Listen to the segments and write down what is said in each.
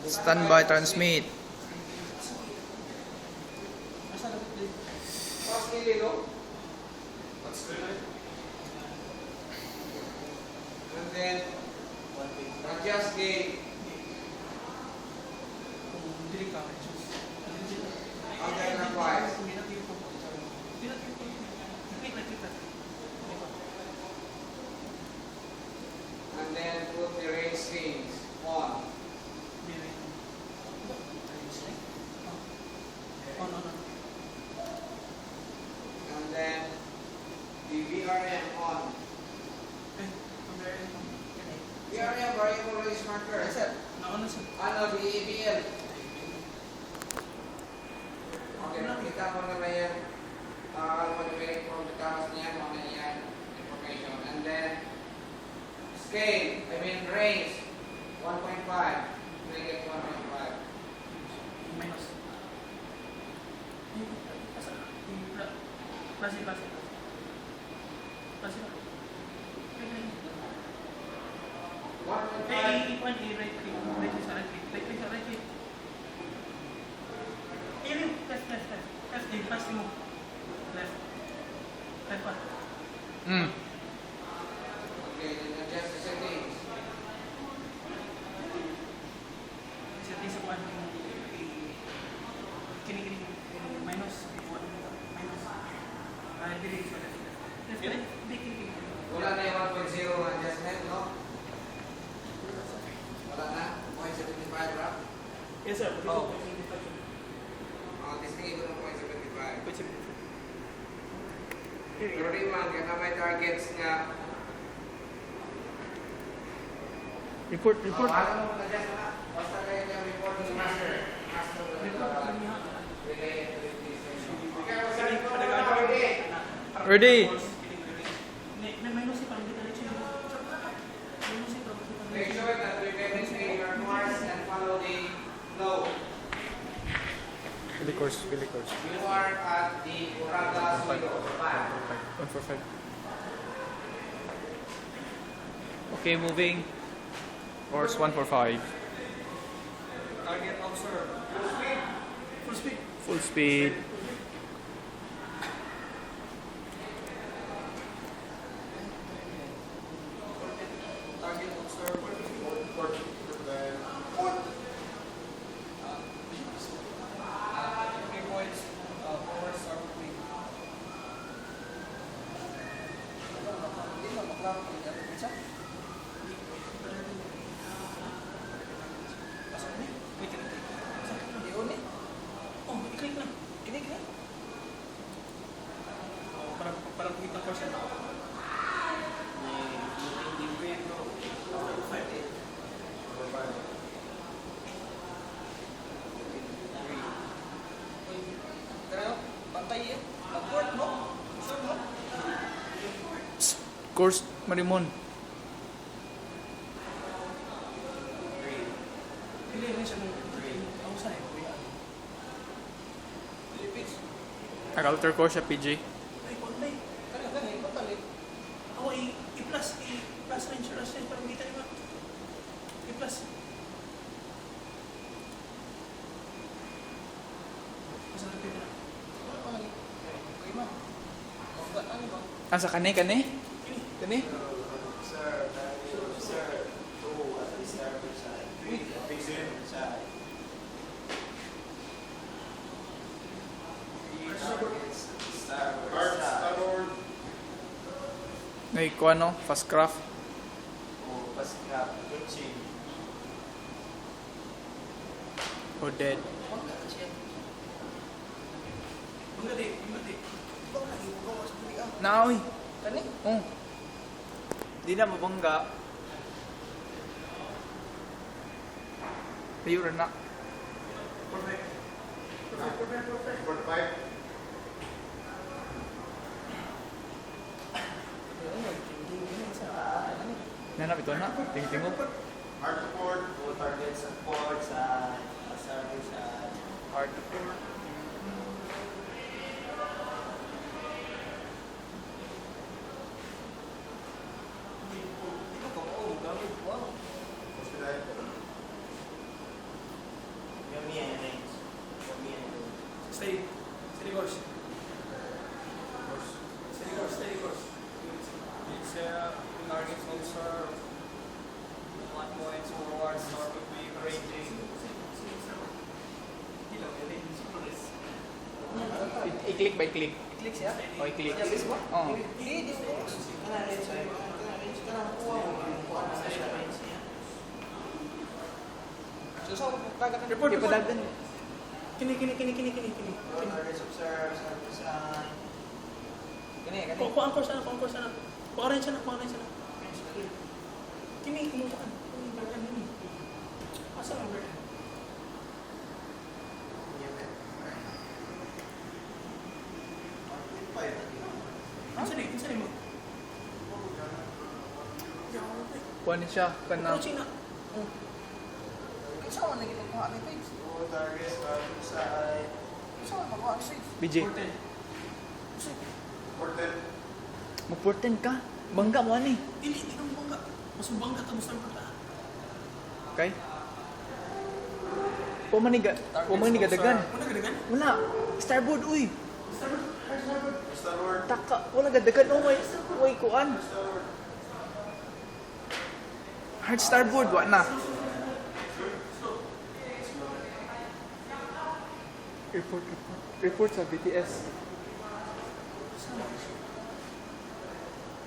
Standby transmit. And then adjust gain. Counterclockwise. And then put the range strings on. And then the VRM on. VRM, variable release marker. Yes, sir. Nauna, sir. Ano, the ABL. Okay, nakita ko naman yan. Alphanumeric from the task niya, mga yan, information. And then, scale, range, 1.5. Make it 1.5. Minus. Plus. 1.5. Hmm. Okay, then adjust the settings. Wala na yung 1.0 adjustment, no? Wala na? 0.75, right? Yes, sir. Oh. Testing ito ng 0.75. Pero rin man, kaya na may targets nga. Report. Alam mo na dyan na. Basta kayo yung reporting master. Master of the relay activities. Kaya wasa rin ko na ready. Ready. Make sure that you can maintain your course and follow the flow. Billy course. You are at the Uraga Suyo 5. 145. Okay, moving. Course 145. Target observed. Full speed. Full speed. Target observed. Points. Course are complete. Para kita ko siya. Course Marimon. Hindi rin siya ang usay. Alter course siya PG. Ay, konti. Kani, pagkalit. Ako, i-plus na insurance niya para kita naman. I-plus. Masarap yun na. Okay, ma. Ano ba? Asa kani? Kani? May kuano, fast craft. O dead. Naoy. Kani? Oh. Di na mabangga. Layo rin na. Perfect. Nanap ito na. Tingtingog. Hard to port. Target sa port, sa service, Hard to port. i-click by click. Click siya. O i-click. Siya, bis mo? Oo. Hindi, di mo. Kana rin siya. Kana kuha mo. Kuha mo sa siya. So, sa kagat ng report. Di pa dagan. Kini. Kini. Kuha ang course na. Kuha rin siya na. Kini, kumutaan. Asa lang ba? Saan mo? Kuha niya siya. Kanang. Approach na. Saan mo naging magkuha ng page? Saan mo magkuha ng page? BJ. Mag-14 ka. Bangga mo ani. Hindi ka bangga. Mas bangga tapos ang pagka. Okay? Pumaniga dagan. Ano ganagan? Wala. Starboard, uy. Taka. Wala gadagan. Oh, way kuan. Hard starboard. Wa na. Report sa BTS.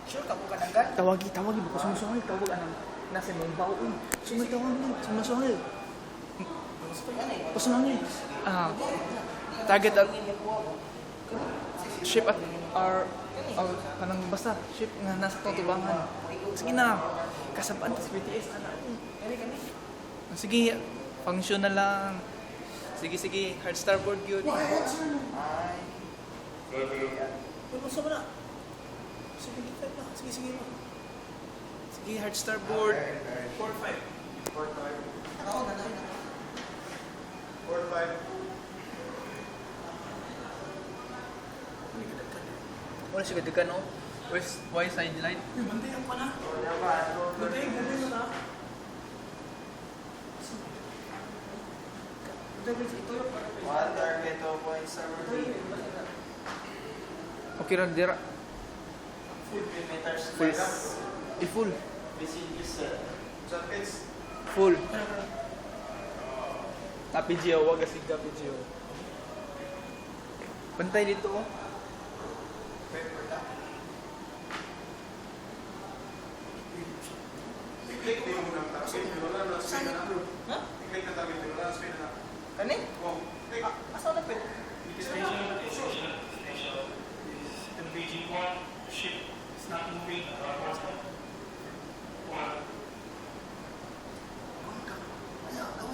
Sure ka po ka nanggan? Tawagi. Baka sumusungay. Tawag anang nasa mong bao. Uy. Sumusungay. Pasumangin. Target at ship at our kanang basta ship nga nasa tutubangan. Sige na. Kasabaan tas BTS ana. Sige, function na lang. Sige, hard starboard yun. Puso mo na. Sige na. Sige, hard starboard. 4-5. Ako na. 4-5. Wala siya gadagan, no? Why side light? Bantay ang pana. Bantay mo na. One target 2.7. Okay ra dira. meters. Full. I-full. Jackets. Full. Tapi Gio, wag kasi Tapi Gio. Bantay dito, oh. I-click din mo ng target. Wala na spin na. Ha? I-click na target. Wala na spin na. Kani? Oh, click. Asa na pwede? And BG1 ship is not moving.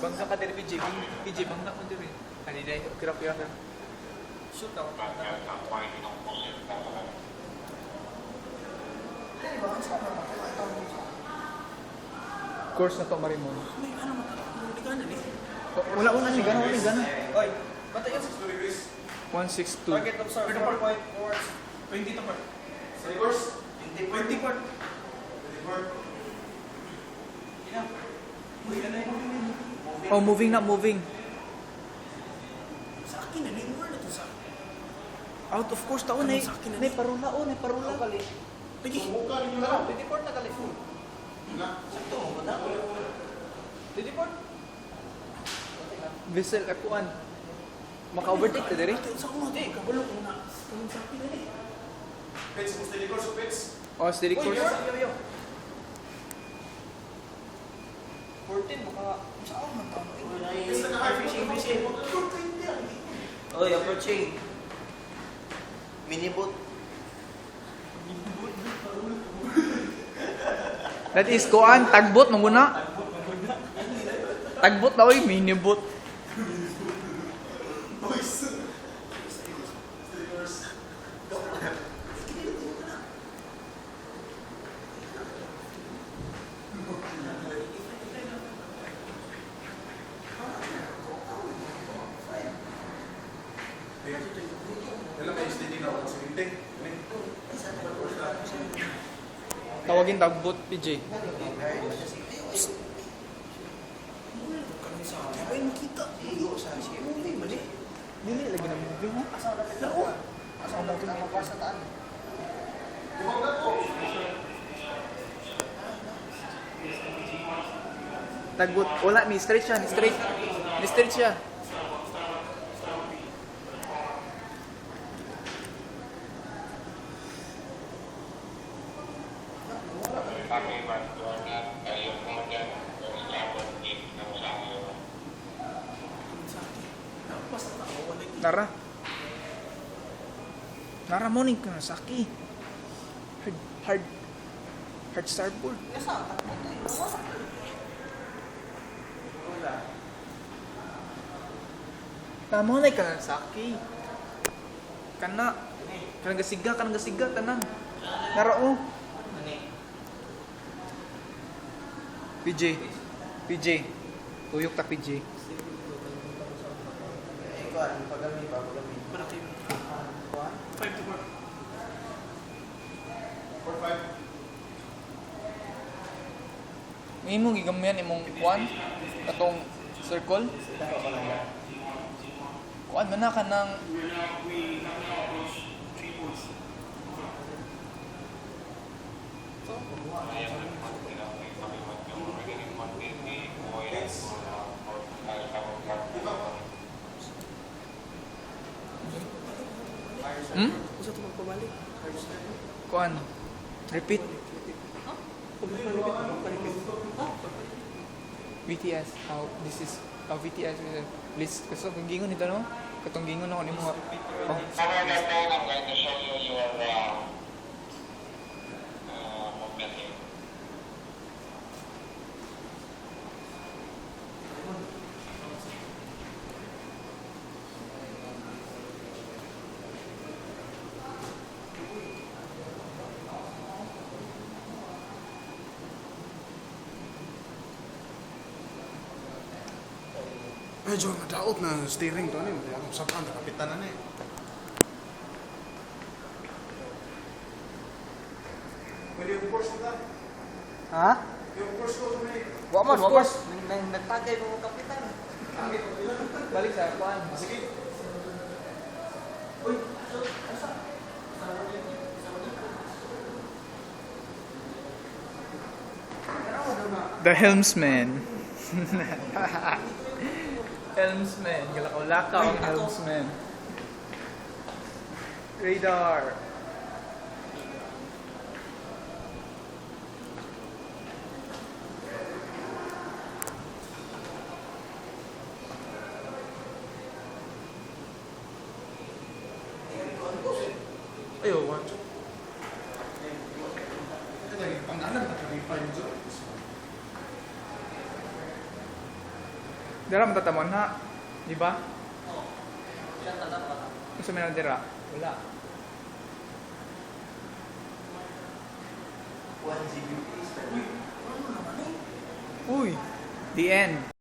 Bangga ka diri PJ bangga mo diri. Ani dai kira. Shoot daw. Kani ba ang sa mga Course na to Marimon. may ano matalikana ni? Wala ni gana. Oy, bantay yan. 2 degrees. 162. Target observe 4.4. 20 to part. Steady course. 20 part. Steady course. Oh, moving. Sa akin na may more na to sa. Out of course taon Ano nay. sa akin na Nay parula. Kali. Lagi. Buka rin mo Tara, na. 20 part na kali full. Na. Sakto mo ba? 20 part. Vessel akuan. Maka-overtake ta diri. Sa kuno di kabalo ko na. Kung sa akin na ni. Pits. Steady course. Pits. Oh, steady Oy, course. yo. 14 maka sa ako man tao. Pits na high. Fishing. Oy, approaching. Mini boat. That is kuan tagbot manguna. Tagbot na oy mini boat. Boys. Steady course. Dala may steady na ako sa hindi. Tawagin tagbot PJ. Ay, makita. Iyo sa siya. Hindi ba di? Dili lagi na moving ha. Asa na pala? Asa na pala mapasa taan? Tagbot wala ni straight siya, Ni straight siya. Nara. Nara mo ni Kanasaki. Hard starboard. Nasa, takbo to eh. Mawasak to eh. Wala. Tama na Kanasaki. Kana. Kanang gasiga, tanan. Nara oh. PJ. Tuyok ta PJ. Pagami ba? Pagami. Malaki yun. 5 to 4. 4-5. Ngayon mo gigamihan imong kuan katong circle. Kuan man na ka ng We now approach 3 points. Gusto ito magpabalik. kuan. Repeat. BTS. This is BTS. Please, kasi kung gingon nito no? Katong gingon ako nimo. Oh. I'm going to show you your movement here. Medyo nadaot na steering to ano. Ang sapan, nakapitan na eh. Pwede yung course nila. Ha? Yung course ko may... Wa man, of course. Nagtagay mo kapitan. Balik sa kuan. Sige. The helmsman. Helmsman. Galakaw-lakaw ang helmsman. Radar. Ayo, watch. Ito lagi, pangalan na kami dyan. Dara matatamon ha. Di ba? Ilan tanda pa? Gusto mo na dira? Wala. 1 Gbps. Uy. The end.